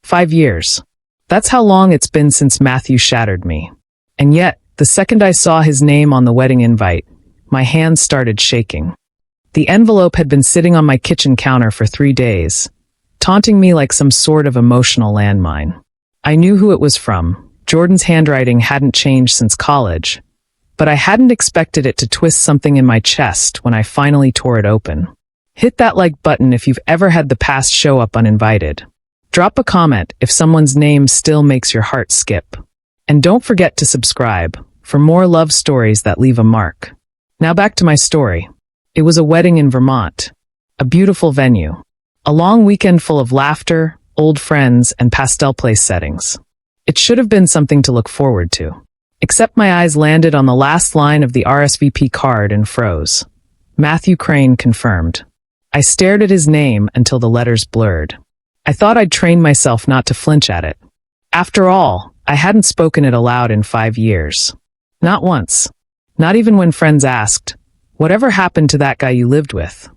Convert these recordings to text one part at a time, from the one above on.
5 years. That's how long it's been since Matthew shattered me. And yet, the second I saw his name on the wedding invite, my hands started shaking. The envelope had been sitting on my kitchen counter for 3 days, taunting me like some sort of emotional landmine. I knew who it was from. Jordan's handwriting hadn't changed since college, but I hadn't expected it to twist something in my chest when I finally tore it open. Hit that like button if you've ever had the past show up uninvited. Drop a comment if someone's name still makes your heart skip. And don't forget to subscribe for more love stories that leave a mark. Now back to my story. It was a wedding in Vermont. A beautiful venue. A long weekend full of laughter, old friends, and pastel place settings. It should have been something to look forward to. Except my eyes landed on the last line of the RSVP card and froze. Matthew Crane confirmed. I stared at his name until the letters blurred. I thought I'd trained myself not to flinch at it. After all, I hadn't spoken it aloud in 5 years. Not once. Not even when friends asked, "Whatever happened to that guy you lived with?"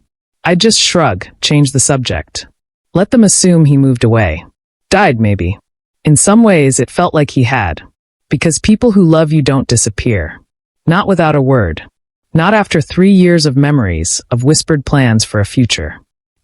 I'd just shrug, change the subject. Let them assume he moved away. Died, maybe. In some ways, it felt like he had. Because people who love you don't disappear. Not without a word. Not after 3 years of memories, of whispered plans for a future.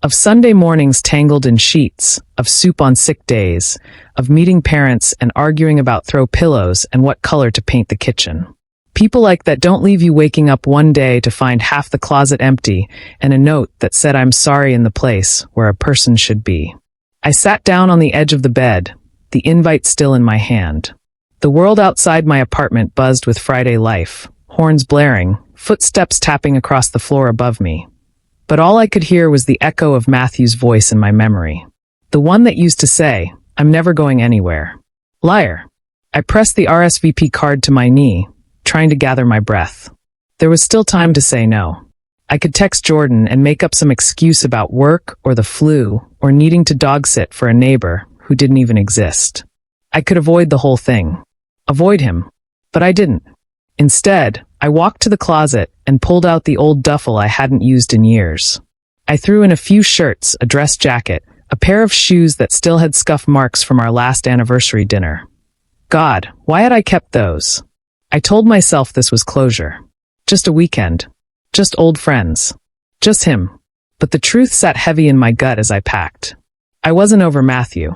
Of Sunday mornings tangled in sheets, of soup on sick days, of meeting parents and arguing about throw pillows and what color to paint the kitchen. People like that don't leave you waking up one day to find half the closet empty and a note that said I'm sorry in the place where a person should be. I sat down on the edge of the bed, the invite still in my hand. The world outside my apartment buzzed with Friday life, horns blaring, footsteps tapping across the floor above me. But all I could hear was the echo of Matthew's voice in my memory. The one that used to say, "I'm never going anywhere." Liar. I pressed the RSVP card to my knee, trying to gather my breath. There was still time to say no. I could text Jordan and make up some excuse about work or the flu or needing to dog sit for a neighbor who didn't even exist. I could avoid the whole thing. Avoid him. But I didn't. Instead, I walked to the closet and pulled out the old duffel I hadn't used in years. I threw in a few shirts, a dress jacket, a pair of shoes that still had scuff marks from our last anniversary dinner. God, why had I kept those? I told myself this was closure. Just a weekend. Just old friends. Just him. But the truth sat heavy in my gut as I packed. I wasn't over Matthew.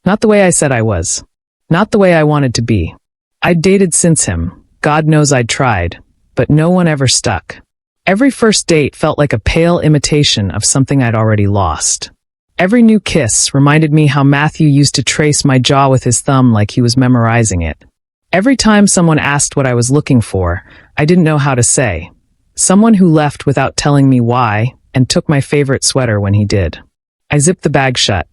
Not the way I said I was. Not the way I wanted to be. I'd dated since him. God knows I'd tried. But no one ever stuck. Every first date felt like a pale imitation of something I'd already lost. Every new kiss reminded me how Matthew used to trace my jaw with his thumb like he was memorizing it. Every time someone asked what I was looking for, I didn't know how to say. Someone who left without telling me why and took my favorite sweater when he did. I zipped the bag shut.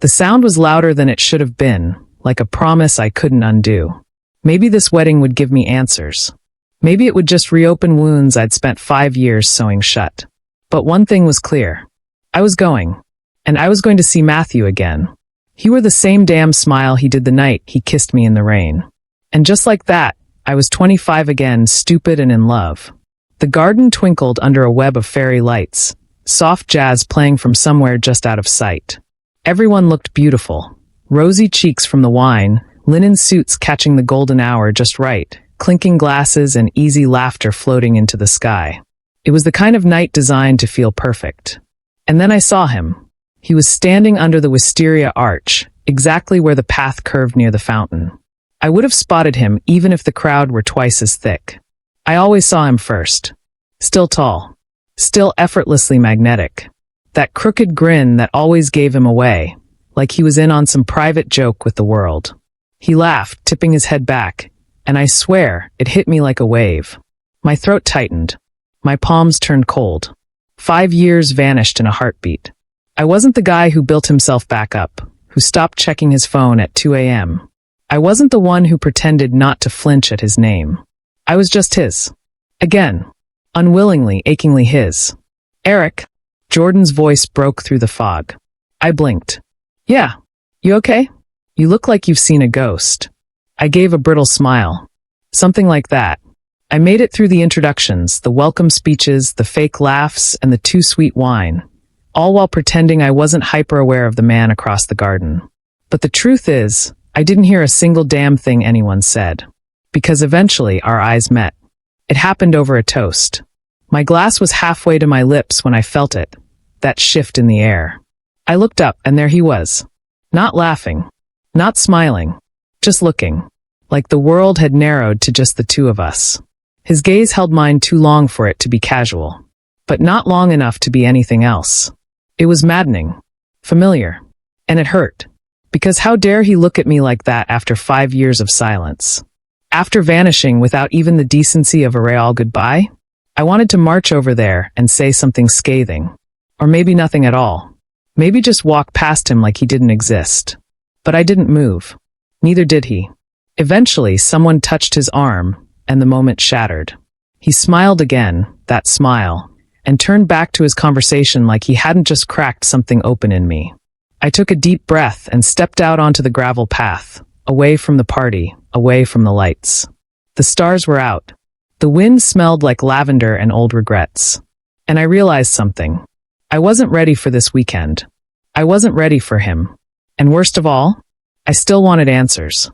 The sound was louder than it should have been, like a promise I couldn't undo. Maybe this wedding would give me answers. Maybe it would just reopen wounds I'd spent 5 years sewing shut. But one thing was clear. I was going. And I was going to see Matthew again. He wore the same damn smile he did the night he kissed me in the rain. And just like that, I was 25 again, stupid and in love. The garden twinkled under a web of fairy lights, soft jazz playing from somewhere just out of sight. Everyone looked beautiful. Rosy cheeks from the wine, linen suits catching the golden hour just right, clinking glasses and easy laughter floating into the sky. It was the kind of night designed to feel perfect. And then I saw him. He was standing under the wisteria arch, exactly where the path curved near the fountain. I would have spotted him even if the crowd were twice as thick. I always saw him first. Still tall. Still effortlessly magnetic. That crooked grin that always gave him away, like he was in on some private joke with the world. He laughed, tipping his head back, and I swear, it hit me like a wave. My throat tightened. My palms turned cold. 5 years vanished in a heartbeat. I wasn't the guy who built himself back up, who stopped checking his phone at 2 a.m. I wasn't the one who pretended not to flinch at his name. I was just his. Again. Unwillingly, achingly his. Eric. Jordan's voice broke through the fog. I blinked. Yeah. You okay? You look like you've seen a ghost. I gave a brittle smile. Something like that. I made it through the introductions, the welcome speeches, the fake laughs, and the too sweet wine, all while pretending I wasn't hyper-aware of the man across the garden. But the truth is, I didn't hear a single damn thing anyone said. Because eventually our eyes met. It happened over a toast. My glass was halfway to my lips when I felt it. That shift in the air. I looked up and there he was. Not laughing. Not smiling. Just looking. Like the world had narrowed to just the two of us. His gaze held mine too long for it to be casual. But not long enough to be anything else. It was maddening. Familiar. And it hurt. Because how dare he look at me like that after 5 years of silence? After vanishing without even the decency of a real goodbye? I wanted to march over there and say something scathing. Or maybe nothing at all. Maybe just walk past him like he didn't exist. But I didn't move. Neither did he. Eventually, someone touched his arm, and the moment shattered. He smiled again, that smile, and turned back to his conversation like he hadn't just cracked something open in me. I took a deep breath and stepped out onto the gravel path, away from the party, away from the lights. The stars were out. The wind smelled like lavender and old regrets. And I realized something. I wasn't ready for this weekend. I wasn't ready for him. And worst of all, I still wanted answers.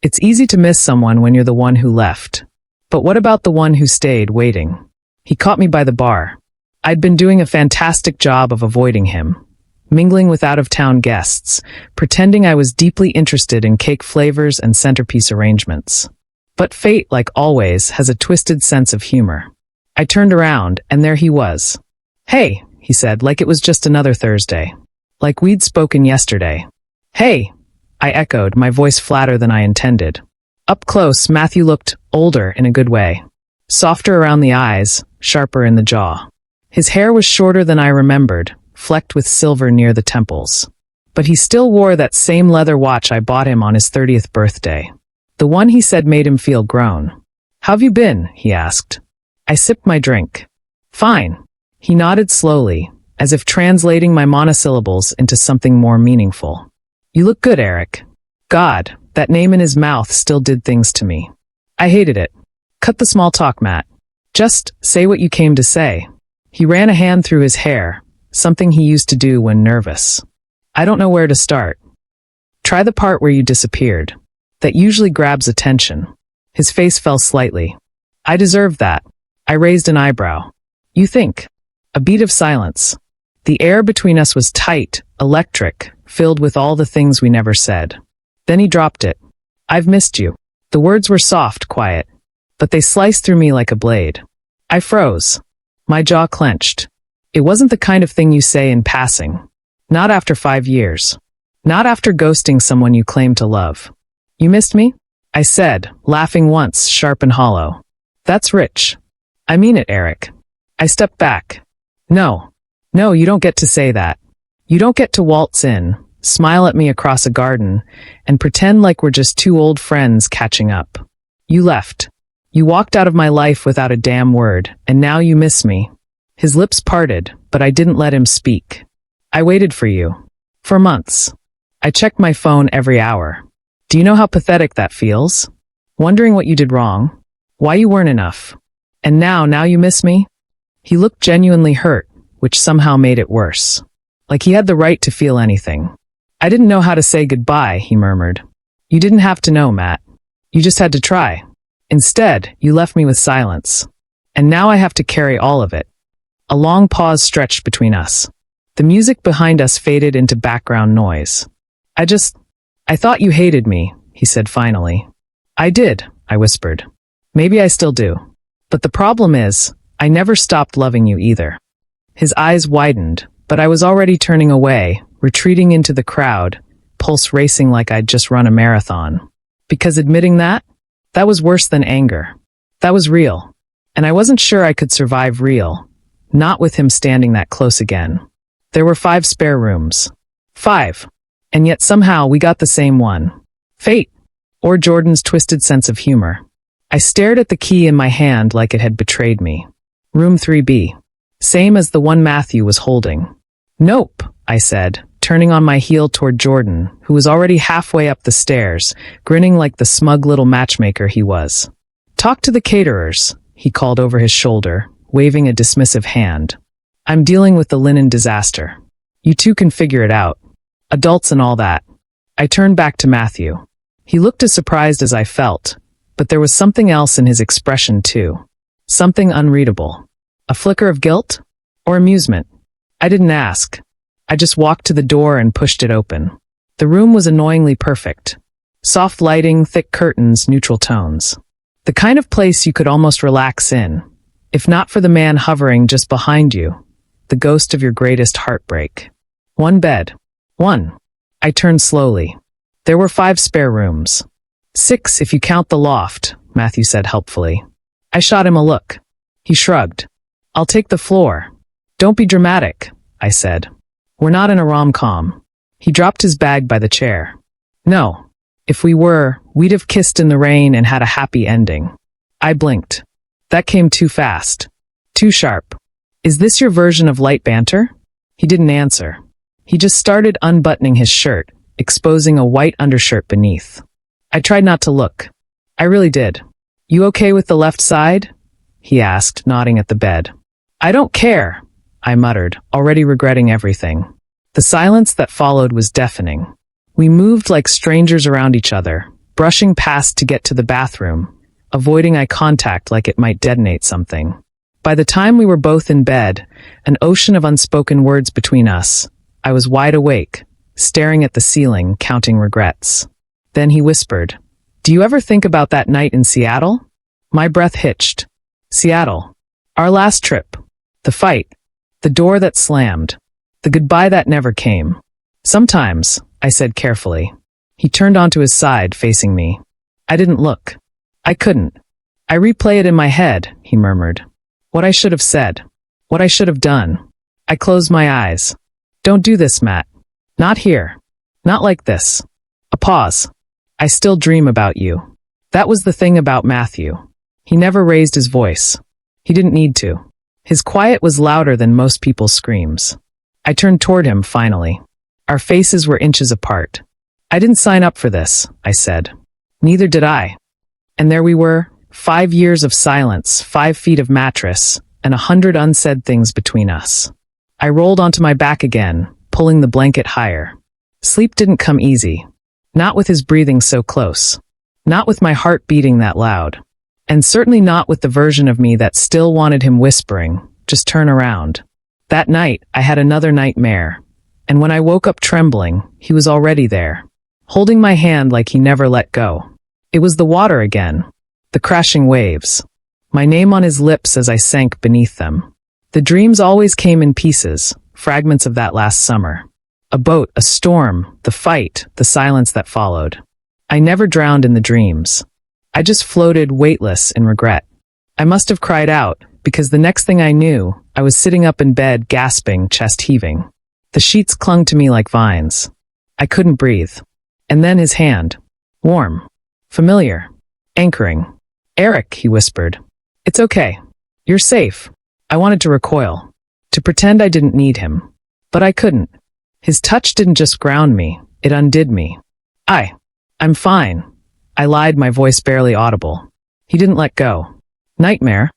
It's easy to miss someone when you're the one who left. But what about the one who stayed waiting? He caught me by the bar. I'd been doing a fantastic job of avoiding him, mingling with out-of-town guests, pretending I was deeply interested in cake flavors and centerpiece arrangements. But fate, like always, has a twisted sense of humor. I turned around, and there he was. "Hey," he said, like it was just another Thursday. Like we'd spoken yesterday. "Hey," I echoed, my voice flatter than I intended. Up close, Matthew looked older in a good way. Softer around the eyes, sharper in the jaw. His hair was shorter than I remembered, flecked with silver near the temples. But he still wore that same leather watch I bought him on his 30th birthday. The one he said made him feel grown. "How've you been?" he asked. I sipped my drink. "Fine." He nodded slowly, as if translating my monosyllables into something more meaningful. "You look good, Eric." God, that name in his mouth still did things to me. I hated it. "Cut the small talk, Matt. Just say what you came to say." He ran a hand through his hair, something he used to do when nervous. "I don't know where to start." "Try the part where you disappeared. That usually grabs attention." His face fell slightly. "I deserve that." I raised an eyebrow. "You think?" A beat of silence. The air between us was tight, electric, filled with all the things we never said. Then he dropped it. "I've missed you." The words were soft, quiet, but they sliced through me like a blade. I froze. My jaw clenched. It wasn't the kind of thing you say in passing. Not after 5 years. Not after ghosting someone you claim to love. "You missed me?" I said, laughing once, sharp and hollow. "That's rich." "I mean it, Eric." I stepped back. No, you don't get to say that. You don't get to waltz in, smile at me across a garden, and pretend like we're just two old friends catching up. You left. You walked out of my life without a damn word, and now you miss me. His lips parted, but I didn't let him speak. "I waited for you. For months. I checked my phone every hour. Do you know how pathetic that feels? Wondering what you did wrong. Why you weren't enough. And now you miss me?" He looked genuinely hurt, which somehow made it worse. Like he had the right to feel anything. "I didn't know how to say goodbye," he murmured. "You didn't have to know, Matt. You just had to try. Instead, you left me with silence. And now I have to carry all of it." A long pause stretched between us. The music behind us faded into background noise. I thought you hated me," he said finally. "I did," I whispered. "Maybe I still do. But the problem is, I never stopped loving you either." His eyes widened, but I was already turning away, retreating into the crowd, pulse racing like I'd just run a marathon. Because admitting that was worse than anger. That was real. And I wasn't sure I could survive real, not with him standing that close again. There were 5 spare rooms. 5. And yet somehow we got the same one. Fate. Or Jordan's twisted sense of humor. I stared at the key in my hand like it had betrayed me. Room 3B. Same as the one Matthew was holding. "Nope," I said, turning on my heel toward Jordan, who was already halfway up the stairs, grinning like the smug little matchmaker he was. "Talk to the caterers," he called over his shoulder, waving a dismissive hand. "I'm dealing with the linen disaster. You two can figure it out. Adults and all that." I turned back to Matthew. He looked as surprised as I felt, but there was something else in his expression too. Something unreadable. A flicker of guilt? Or amusement? I didn't ask. I just walked to the door and pushed it open. The room was annoyingly perfect. Soft lighting, thick curtains, neutral tones. The kind of place you could almost relax in, if not for the man hovering just behind you, the ghost of your greatest heartbreak. One bed. One. I turned slowly. There were 5 spare rooms. 6 if you count the loft, Matthew said helpfully. I shot him a look. He shrugged. I'll take the floor. Don't be dramatic, I said. We're not in a rom-com. He dropped his bag by the chair. No. If we were, we'd have kissed in the rain and had a happy ending. I blinked. That came too fast. Too sharp. Is this your version of light banter? He didn't answer. He just started unbuttoning his shirt, exposing a white undershirt beneath. I tried not to look. I really did. You okay with the left side? He asked, nodding at the bed. I don't care, I muttered, already regretting everything. The silence that followed was deafening. We moved like strangers around each other, brushing past to get to the bathroom, avoiding eye contact like it might detonate something. By the time we were both in bed, an ocean of unspoken words between us, I was wide awake, staring at the ceiling, counting regrets. Then he whispered, Do you ever think about that night in Seattle? My breath hitched. Seattle. Our last trip. The fight. The door that slammed. The goodbye that never came. Sometimes, I said carefully. He turned onto his side, facing me. I didn't look. I couldn't. I replay it in my head, he murmured. What I should have said. What I should have done. I closed my eyes. Don't do this, Matt. Not here. Not like this. A pause. I still dream about you. That was the thing about Matthew. He never raised his voice. He didn't need to. His quiet was louder than most people's screams. I turned toward him, finally. Our faces were inches apart. I didn't sign up for this, I said. Neither did I. And there we were, 5 years of silence, 5 feet of mattress, and 100 unsaid things between us. I rolled onto my back again, pulling the blanket higher. Sleep didn't come easy. Not with his breathing so close. Not with my heart beating that loud. And certainly not with the version of me that still wanted him whispering, just turn around. That night, I had another nightmare. And when I woke up trembling, he was already there, holding my hand like he never let go. It was the water again. The crashing waves. My name on his lips as I sank beneath them. The dreams always came in pieces, fragments of that last summer. A boat, a storm, the fight, the silence that followed. I never drowned in the dreams. I just floated weightless in regret. I must have cried out, because the next thing I knew, I was sitting up in bed, gasping, chest heaving. The sheets clung to me like vines. I couldn't breathe. And then his hand. Warm. Familiar. Anchoring. Eric, he whispered. It's okay. You're safe. I wanted to recoil. To pretend I didn't need him. But I couldn't. His touch didn't just ground me. It undid me. I'm fine. I lied, my voice barely audible. He didn't let go. Nightmare?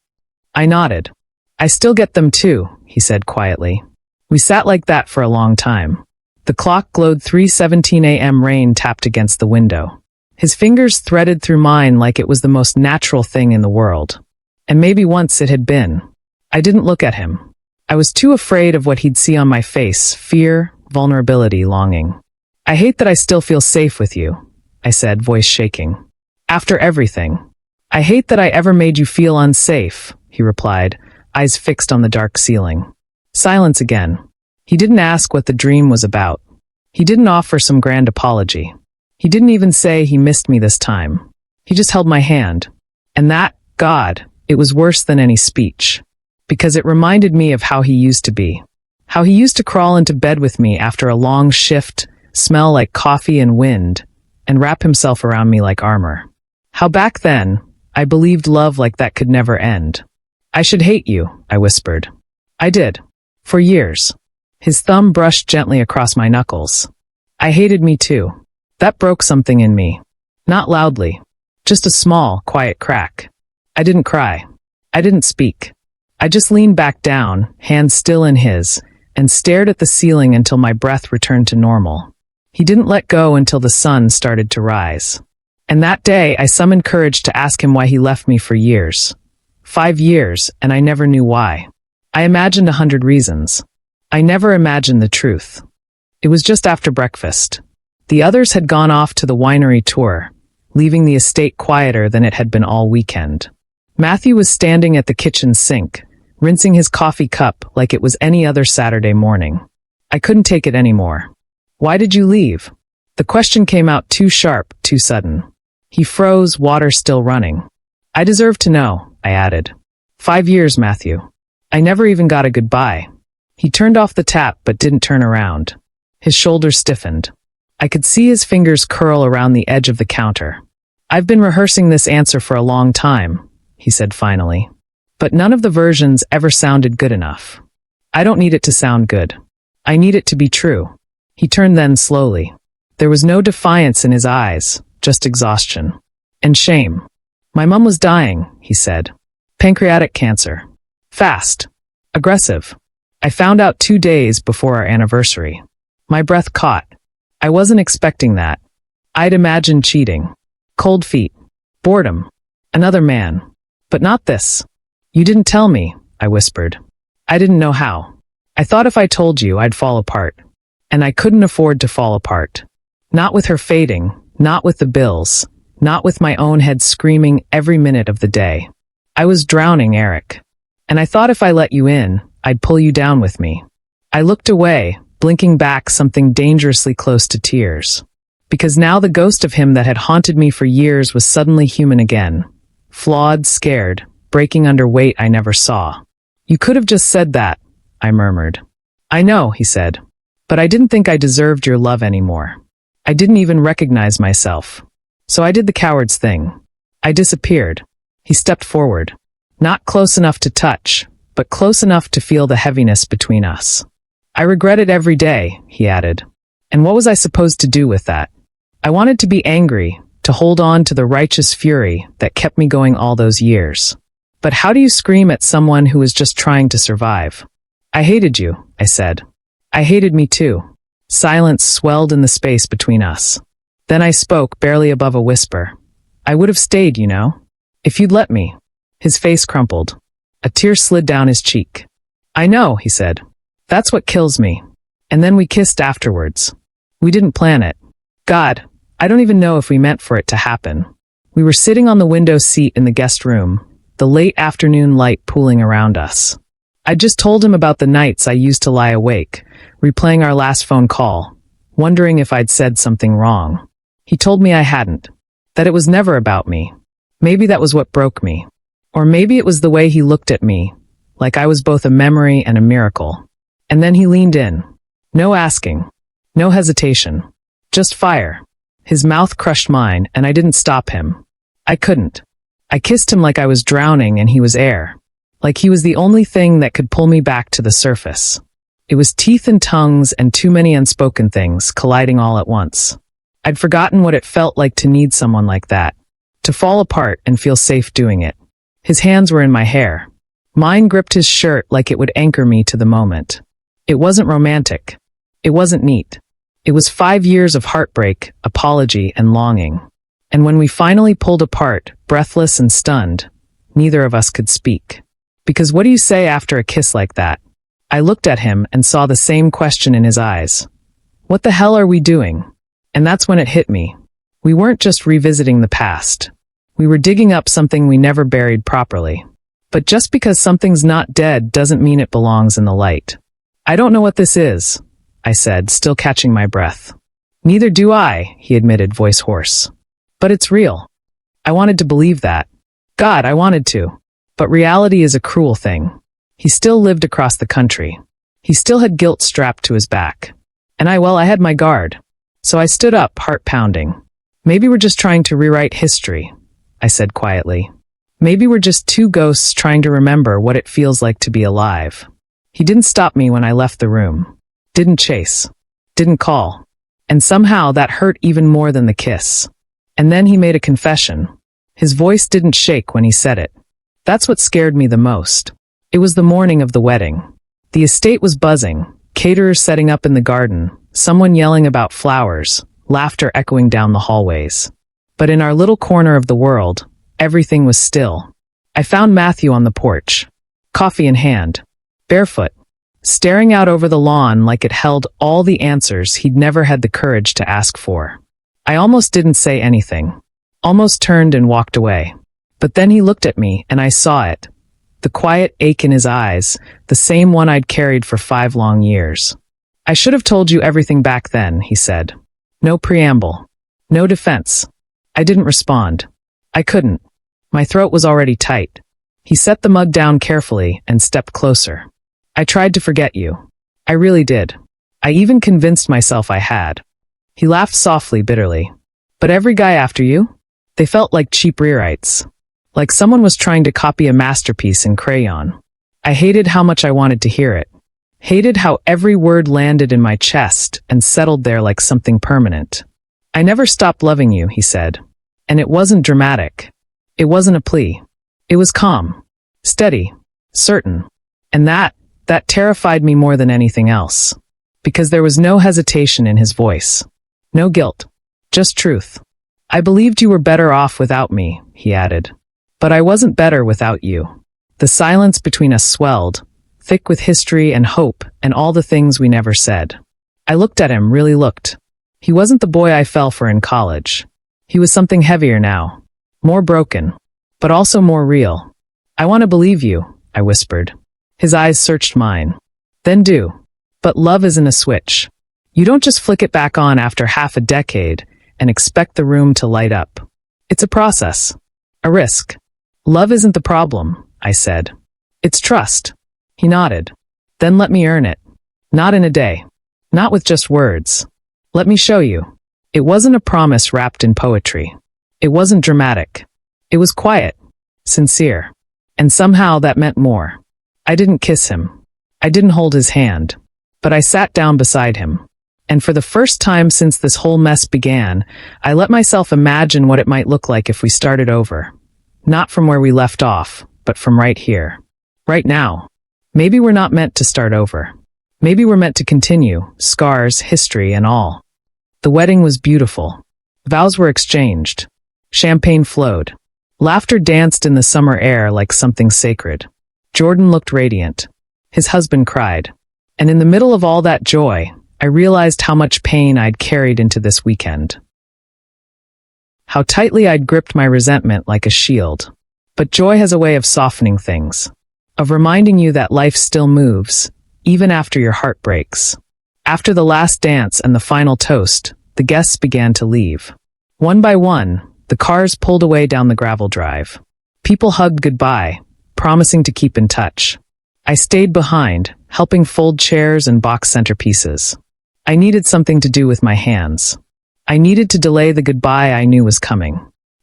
I nodded. I still get them too, he said quietly. We sat like that for a long time. The clock glowed 3:17 a.m. Rain tapped against the window. His fingers threaded through mine like it was the most natural thing in the world. And maybe once it had been. I didn't look at him. I was too afraid of what he'd see on my face, fear, vulnerability, longing. I hate that I still feel safe with you, I said, voice shaking. After everything. I hate that I ever made you feel unsafe, he replied, eyes fixed on the dark ceiling. Silence again. He didn't ask what the dream was about. He didn't offer some grand apology. He didn't even say he missed me this time. He just held my hand. And that, God, it was worse than any speech. Because it reminded me of how he used to be. How he used to crawl into bed with me after a long shift, smell like coffee and wind, and wrap himself around me like armor. How back then, I believed love like that could never end. I should hate you, I whispered. I did. For years. His thumb brushed gently across my knuckles. I hated me too. That broke something in me. Not loudly. Just a small, quiet crack. I didn't cry. I didn't speak. I just leaned back down, hands still in his, and stared at the ceiling until my breath returned to normal. He didn't let go until the sun started to rise. And that day, I summoned courage to ask him why he left me for years. 5 years, and I never knew why. I imagined 100 reasons. I never imagined the truth. It was just after breakfast. The others had gone off to the winery tour, leaving the estate quieter than it had been all weekend. Matthew was standing at the kitchen sink, rinsing his coffee cup like it was any other Saturday morning. I couldn't take it anymore. Why did you leave? The question came out too sharp, too sudden. He froze, water still running. I deserve to know, I added. 5 years, Matthew. I never even got a goodbye. He turned off the tap but didn't turn around. His shoulders stiffened. I could see his fingers curl around the edge of the counter. I've been rehearsing this answer for a long time, he said finally. But none of the versions ever sounded good enough. I don't need it to sound good. I need it to be true. He turned then slowly. There was no defiance in his eyes, just exhaustion. And shame. My mom was dying, he said. Pancreatic cancer. Fast. Aggressive. I found out 2 days before our anniversary. My breath caught. I wasn't expecting that. I'd imagined cheating. Cold feet. Boredom. Another man. But not this. You didn't tell me, I whispered. I didn't know how. I thought if I told you, I'd fall apart. And I couldn't afford to fall apart. Not with her fading, not with the bills, not with my own head screaming every minute of the day. I was drowning, Eric. And I thought if I let you in, I'd pull you down with me. I looked away, blinking back something dangerously close to tears. Because now the ghost of him that had haunted me for years was suddenly human again. Flawed, scared, breaking under weight I never saw. You could have just said that, I murmured. I know, he said. But I didn't think I deserved your love anymore. I didn't even recognize myself. So I did the coward's thing. I disappeared. He stepped forward. Not close enough to touch, but close enough to feel the heaviness between us. I regret it every day, he added. And what was I supposed to do with that? I wanted to be angry, to hold on to the righteous fury that kept me going all those years. But how do you scream at someone who was just trying to survive? I hated you, I said. I hated me too. Silence swelled in the space between us. Then I spoke, barely above a whisper. I would have stayed, you know. If you'd let me. His face crumpled. A tear slid down his cheek. I know, he said. That's what kills me. And then we kissed afterwards. We didn't plan it. God, I don't even know if we meant for it to happen. We were sitting on the window seat in the guest room, the late afternoon light pooling around us. I just told him about the nights I used to lie awake, replaying our last phone call, wondering if I'd said something wrong. He told me I hadn't, that it was never about me. Maybe that was what broke me. Or maybe it was the way he looked at me, like I was both a memory and a miracle. And then he leaned in. No asking. No hesitation. Just fire. His mouth crushed mine, and I didn't stop him. I couldn't. I kissed him like I was drowning and he was air. Like he was the only thing that could pull me back to the surface. It was teeth and tongues and too many unspoken things colliding all at once. I'd forgotten what it felt like to need someone like that. To fall apart and feel safe doing it. His hands were in my hair. Mine gripped his shirt like it would anchor me to the moment. It wasn't romantic. It wasn't neat. It was 5 years of heartbreak, apology, and longing. And when we finally pulled apart, breathless and stunned, neither of us could speak. Because what do you say after a kiss like that? I looked at him and saw the same question in his eyes. What the hell are we doing? And that's when it hit me. We weren't just revisiting the past. We were digging up something we never buried properly. But just because something's not dead doesn't mean it belongs in the light. I don't know what this is, I said, still catching my breath. Neither do I, he admitted, voice hoarse. But it's real. I wanted to believe that. God, I wanted to. But reality is a cruel thing. He still lived across the country. He still had guilt strapped to his back. And I had my guard. So I stood up, heart pounding. Maybe we're just trying to rewrite history, I said quietly. Maybe we're just two ghosts trying to remember what it feels like to be alive. He didn't stop me when I left the room. Didn't chase. Didn't call. And somehow that hurt even more than the kiss. And then he made a confession. His voice didn't shake when he said it. That's what scared me the most. It was the morning of the wedding. The estate was buzzing, caterers setting up in the garden, someone yelling about flowers, laughter echoing down the hallways. But in our little corner of the world, everything was still. I found Matthew on the porch, coffee in hand, barefoot, staring out over the lawn like it held all the answers he'd never had the courage to ask for. I almost didn't say anything, almost turned and walked away. But then he looked at me and I saw it. The quiet ache in his eyes, the same one I'd carried for 5 long years. "I should have told you everything back then," he said. No preamble. No defense. I didn't respond. I couldn't. My throat was already tight. He set the mug down carefully and stepped closer. "I tried to forget you. I really did. I even convinced myself I had." He laughed softly, bitterly. "But every guy after you? They felt like cheap rewrites. Like someone was trying to copy a masterpiece in crayon." I hated how much I wanted to hear it. Hated how every word landed in my chest and settled there like something permanent. "I never stopped loving you," he said. And it wasn't dramatic. It wasn't a plea. It was calm, steady, certain. And that terrified me more than anything else. Because there was no hesitation in his voice. No guilt. Just truth. "I believed you were better off without me," he added. "But I wasn't better without you." The silence between us swelled, thick with history and hope and all the things we never said. I looked at him, really looked. He wasn't the boy I fell for in college. He was something heavier now. More broken. But also more real. "I want to believe you," I whispered. His eyes searched mine. "Then do. But love isn't a switch. You don't just flick it back on after half a decade and expect the room to light up. It's a process. A risk. Love isn't the problem," I said. "It's trust." He nodded. "Then let me earn it. Not in a day. Not with just words. Let me show you." It wasn't a promise wrapped in poetry. It wasn't dramatic. It was quiet, sincere. And somehow that meant more. I didn't kiss him. I didn't hold his hand. But I sat down beside him. And for the first time since this whole mess began, I let myself imagine what it might look like if we started over. Not from where we left off, but from right here. Right now. Maybe we're not meant to start over. Maybe we're meant to continue, scars, history, and all. The wedding was beautiful. Vows were exchanged. Champagne flowed. Laughter danced in the summer air like something sacred. Jordan looked radiant. His husband cried. And in the middle of all that joy, I realized how much pain I'd carried into this weekend. How tightly I'd gripped my resentment like a shield. But joy has a way of softening things. Of reminding you that life still moves, even after your heart breaks. After the last dance and the final toast, the guests began to leave. One by one, the cars pulled away down the gravel drive. People hugged goodbye, promising to keep in touch. I stayed behind, helping fold chairs and box centerpieces. I needed something to do with my hands. I needed to delay the goodbye I knew was coming.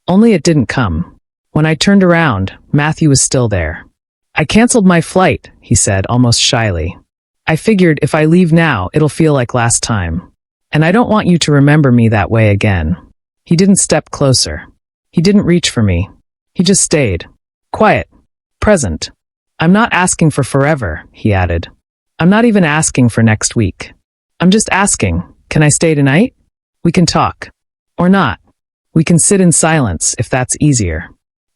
Only it didn't come. When I turned around, Matthew was still there. "I canceled my flight," he said, almost shyly. "I figured if I leave now, it'll feel like last time. And I don't want you to remember me that way again." He didn't step closer. He didn't reach for me. He just stayed. Quiet. Present. "I'm not asking for forever," he added. "I'm not even asking for next week. I'm just asking, can I stay tonight? We can talk. Or not. We can sit in silence if that's easier.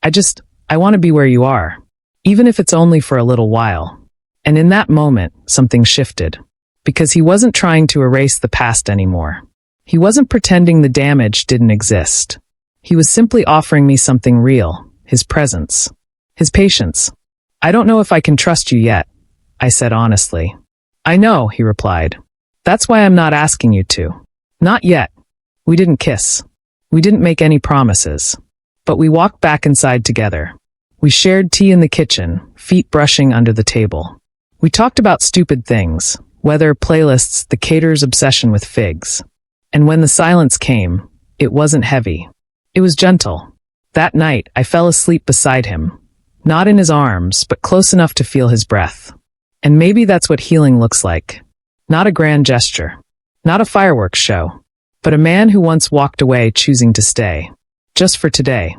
I want to be where you are. Even if it's only for a little while." And in that moment, something shifted. Because he wasn't trying to erase the past anymore. He wasn't pretending the damage didn't exist. He was simply offering me something real, his presence, his patience. "I don't know if I can trust you yet," I said honestly. "I know," he replied. "That's why I'm not asking you to. Not yet." We didn't kiss. We didn't make any promises. But we walked back inside together. We shared tea in the kitchen, feet brushing under the table. We talked about stupid things, weather, playlists, the caterer's obsession with figs. And when the silence came, it wasn't heavy. It was gentle. That night, I fell asleep beside him. Not in his arms, but close enough to feel his breath. And maybe that's what healing looks like. Not a grand gesture. Not a fireworks show. But a man who once walked away choosing to stay. Just for today.